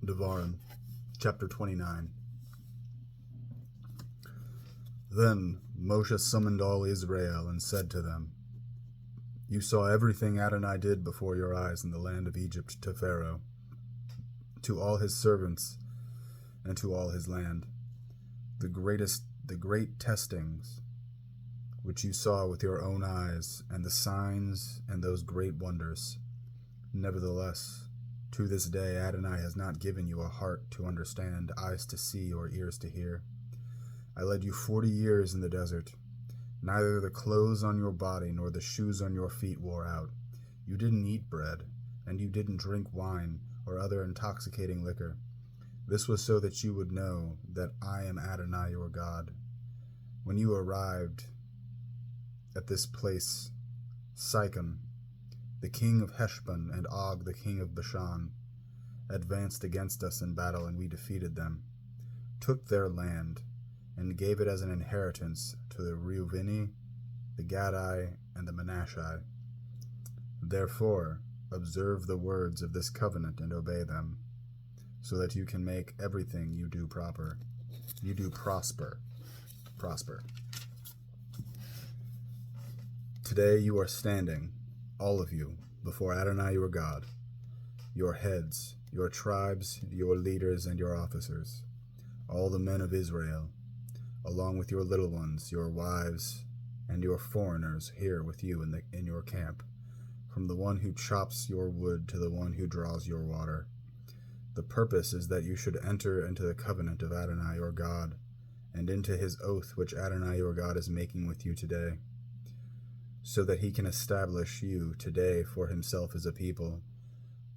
Devarim, chapter 29. Then Moshe summoned all Israel and said to them, You saw everything Adonai did before your eyes in the land of Egypt to Pharaoh, to all his servants, and to all his land. The great testings which you saw with your own eyes, and the signs and those great wonders. Nevertheless, to this day Adonai has not given you a heart to understand, eyes to see, or ears to hear. I led you 40 years in the desert. Neither the clothes on your body nor the shoes on your feet wore out. You didn't eat bread, and you didn't drink wine or other intoxicating liquor. This was so that you would know that I am Adonai your God. When you arrived at this place, Sihon, the king of Heshbon, and Og, the king of Bashan, advanced against us in battle, and we defeated them, took their land, and gave it as an inheritance to the Reuveni, the Gadi, and the Manasseh. Therefore, observe the words of this covenant and obey them, so that you can make everything you do prosper. Today you are standing, all of you, before Adonai your God, your heads, your tribes, your leaders, and your officers, all the men of Israel, along with your little ones, your wives, and your foreigners here with you in your camp, from the one who chops your wood to the one who draws your water. The purpose is that you should enter into the covenant of Adonai your God, and into his oath which Adonai your God is making with you today, so that he can establish you today for himself as a people,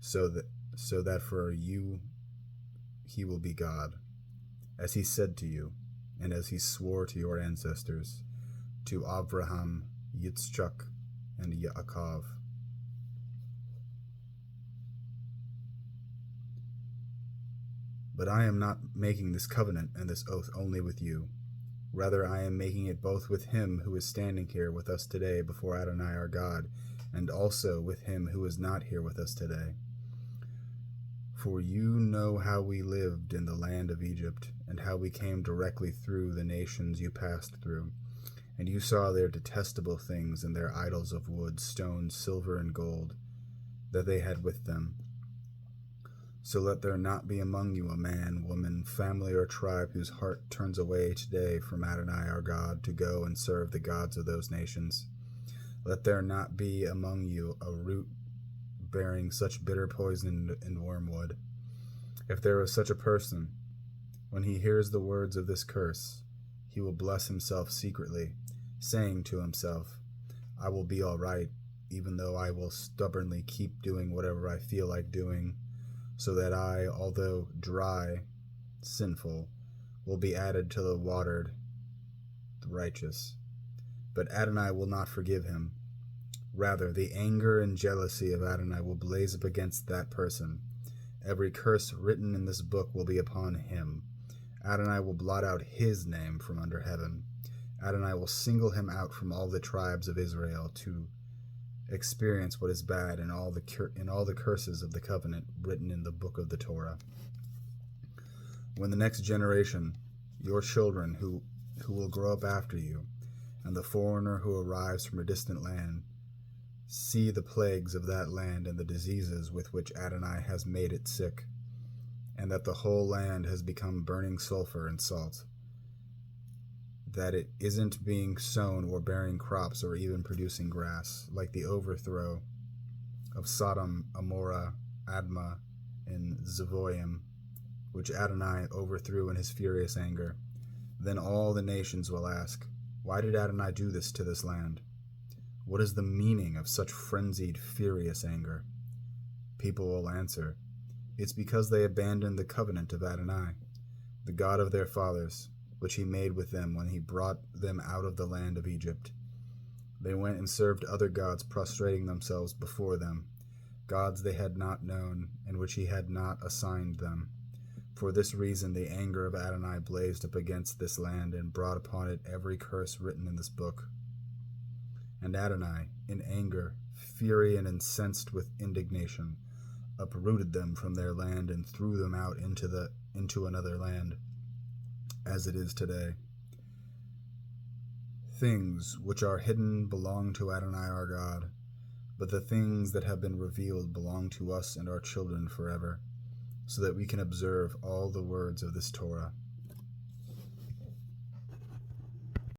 so that for you he will be God, as he said to you, and as he swore to your ancestors, to Abraham, Yitzchak, and Yaakov. But I am not making this covenant and this oath only with you. Rather, I am making it both with him who is standing here with us today before Adonai our God, and also with him who is not here with us today. For you know how we lived in the land of Egypt, and how we came directly through the nations you passed through, and you saw their detestable things and their idols of wood, stone, silver, and gold, that they had with them. So let there not be among you a man, woman, family, or tribe whose heart turns away today from Adonai our God to go and serve the gods of those nations. Let there not be among you a root bearing such bitter poison and wormwood. If there is such a person, when he hears the words of this curse, he will bless himself secretly, saying to himself, I will be all right, even though I will stubbornly keep doing whatever I feel like doing, so that I, although dry, sinful, will be added to the watered, the righteous. But Adonai will not forgive him. Rather, the anger and jealousy of Adonai will blaze up against that person. Every curse written in this book will be upon him. Adonai will blot out his name from under heaven. Adonai will single him out from all the tribes of Israel to experience what is bad in all the curses of the covenant written in the book of the Torah. When the next generation, your children who will grow up after you, and the foreigner who arrives from a distant land, see the plagues of that land and the diseases with which Adonai has made it sick, and that the whole land has become burning sulfur and salt, that it isn't being sown or bearing crops or even producing grass, like the overthrow of Sodom, Amorah, Admah, and Zeboim, which Adonai overthrew in his furious anger. Then all the nations will ask, why did Adonai do this to this land? What is the meaning of such frenzied, furious anger? People will answer, it's because they abandoned the covenant of Adonai, the God of their fathers, which he made with them when he brought them out of the land of Egypt. They went and served other gods, prostrating themselves before them, gods they had not known, and which he had not assigned them. For this reason the anger of Adonai blazed up against this land, and brought upon it every curse written in this book. And Adonai, in anger, fury, and incensed with indignation, uprooted them from their land and threw them out into another land, as it is today. Things which are hidden belong to Adonai our God, but the things that have been revealed belong to us and our children forever, so that we can observe all the words of this Torah.